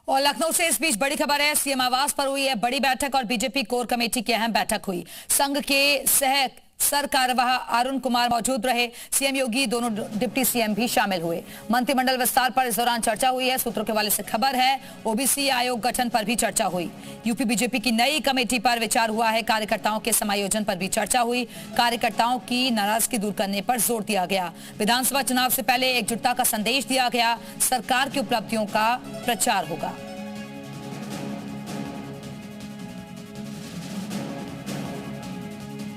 और लखनऊ से इस बीच बड़ी खबर है। सीएम आवास पर हुई है बड़ी बैठक और बीजेपी कोर कमेटी की अहम बैठक हुई। संघ के सह सर कार्यवाह अरुण कुमार मौजूद रहे। सीएम योगी, दोनों डिप्टी सीएम भी शामिल हुए। मंत्रिमंडल विस्तार पर इस दौरान चर्चा हुई है। सूत्रों के हवाले से खबर है ओबीसी आयोग गठन पर भी चर्चा हुई। यूपी बीजेपी की नई कमेटी पर विचार हुआ है। कार्यकर्ताओं के समायोजन पर भी चर्चा हुई। कार्यकर्ताओं की नाराजगी दूर करने पर जोर दिया गया। विधानसभा चुनाव से पहले एकजुटता का संदेश दिया गया। सरकार की उपलब्धियों का प्रचार होगा।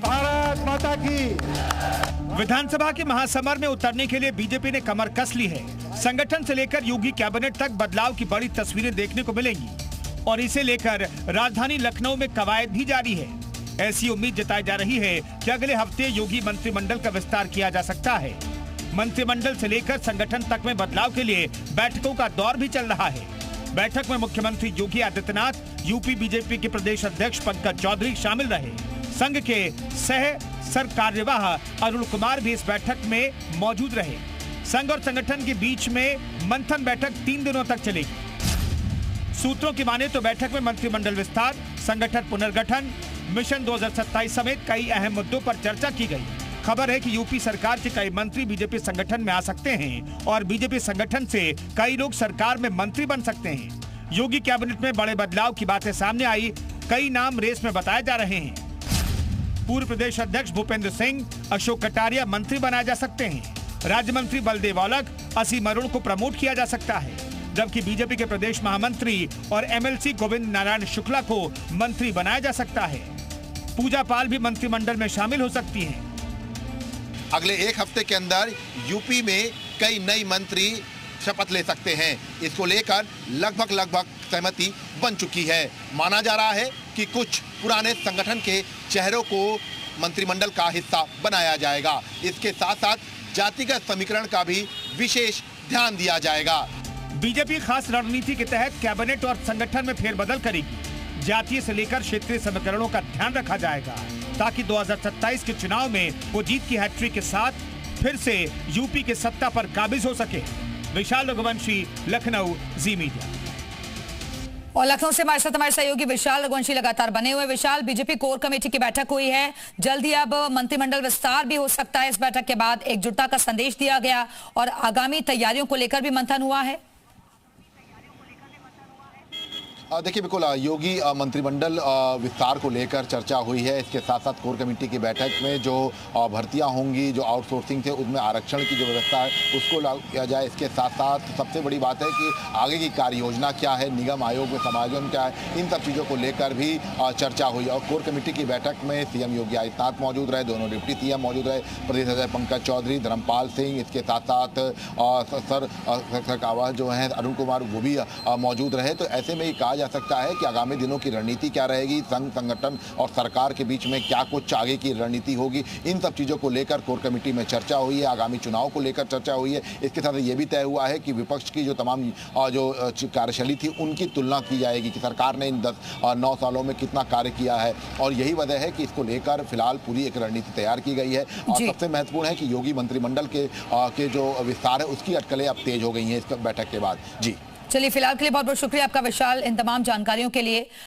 भारत माता की। विधानसभा के महासमर में उतरने के लिए बीजेपी ने कमर कस ली है। संगठन से लेकर योगी कैबिनेट तक बदलाव की बड़ी तस्वीरें देखने को मिलेंगी और इसे लेकर राजधानी लखनऊ में कवायद भी जारी है। ऐसी उम्मीद जताई जा रही है कि अगले हफ्ते योगी मंत्रिमंडल का विस्तार किया जा सकता है। मंत्रिमंडल से लेकर संगठन तक में बदलाव के लिए बैठकों का दौर भी चल रहा है। बैठक में मुख्यमंत्री योगी आदित्यनाथ, यूपी बीजेपी के प्रदेश अध्यक्ष पंकज चौधरी शामिल रहे। संघ के सह सर कार्यवाह अरुण कुमार भी इस बैठक में मौजूद रहे। संघ और संगठन के बीच में मंथन बैठक 3 दिनों तक चलेगी। सूत्रों की माने तो बैठक में मंत्रिमंडल विस्तार, संगठन पुनर्गठन, मिशन 2027 समेत कई अहम मुद्दों पर चर्चा की गई। खबर है कि यूपी सरकार के कई मंत्री बीजेपी संगठन में आ सकते हैं और बीजेपी संगठन से कई लोग सरकार में मंत्री बन सकते हैं। योगी कैबिनेट में बड़े बदलाव की बातें सामने आई। कई नाम रेस में बताए जा रहे हैं। पूर्व प्रदेश अध्यक्ष भूपेंद्र सिंह, अशोक कटारिया मंत्री बनाए जा सकते हैं। राज्य मंत्री बलदेव औलख, असीम अरुण को प्रमोट किया जा सकता है, जबकि बीजेपी के प्रदेश महामंत्री और एमएलसी गोविंद नारायण शुक्ला को मंत्री बनाया जा सकता है। पूजा पाल भी मंत्रिमंडल में शामिल हो सकती हैं। अगले एक हफ्ते के अंदर यूपी में कई नई मंत्री शपथ ले सकते हैं। इसको लेकर लगभग सहमति बन चुकी है। माना जा रहा है कि कुछ पुराने संगठन के चेहरों को मंत्रिमंडल का हिस्सा बनाया जाएगा। इसके साथ साथ जातिगत समीकरण का भी विशेष ध्यान दिया जाएगा। बीजेपी खास रणनीति के तहत कैबिनेट और संगठन में फेरबदल करेगी। जातीय से लेकर क्षेत्रीय समीकरणों का ध्यान रखा जाएगा ताकि 2027 के चुनाव में वो जीत की हैट्रिक के साथ फिर से यूपी के सत्ता पर काबिज हो सके। विशाल रघुवंशी, लखनऊ, जी मीडिया। और लखनऊ से हमारे साथ हमारे सहयोगी विशाल रघुवंशी लगातार बने हुए। विशाल, बीजेपी कोर कमेटी की बैठक हुई है, जल्द ही अब मंत्रिमंडल विस्तार भी हो सकता है। इस बैठक के बाद एकजुटता का संदेश दिया गया और आगामी तैयारियों को लेकर भी मंथन हुआ है। देखिए, बिल्कुल योगी मंत्रिमंडल विस्तार को लेकर चर्चा हुई है। इसके साथ साथ कोर कमेटी की बैठक में जो भर्तियां होंगी, जो आउटसोर्सिंग थे, उसमें आरक्षण की जो व्यवस्था है उसको लागू किया जाए। इसके साथ साथ सबसे बड़ी बात है कि आगे की कार्य योजना क्या है, निगम आयोग में समायोजन क्या है, इन सब चीज़ों को लेकर भी चर्चा हुई। और कोर कमेटी की बैठक में सीएम योगी आदित्यनाथ मौजूद रहे, दोनों डिप्टी सीएम मौजूद रहे, प्रदेश अध्यक्ष पंकज चौधरी, धर्मपाल सिंह, इसके साथ साथ सर कार्यवाह जो हैं अरुण कुमार, वो भी मौजूद रहे। तो ऐसे में ये कहा जा सकता है कि आगामी दिनों की रणनीति क्या रहेगी, संघ संगठन और सरकार के बीच में क्या कुछ आगे की रणनीति होगी, इन सब चीज़ों को लेकर कोर कमेटी में चर्चा हुई है। आगामी चुनाव को लेकर चर्चा हुई है। इसके साथ ये भी तय हुआ है कि विपक्ष की जो तमाम जो कार्यशैली थी उनकी तुलना की जाएगी कि सरकार ने इन 9 सालों में कितना कार्य किया है। और यही वजह है कि इसको लेकर फिलहाल पूरी एक रणनीति तैयार की गई है। और सबसे महत्वपूर्ण है कि योगी मंत्रिमंडल के जो विस्तार है उसकी अटकलें अब तेज हो गई हैं इस बैठक के बाद। जी चलिए, फिलहाल के लिए बहुत बहुत शुक्रिया आपका विशाल, इन तमाम जानकारियों के लिए।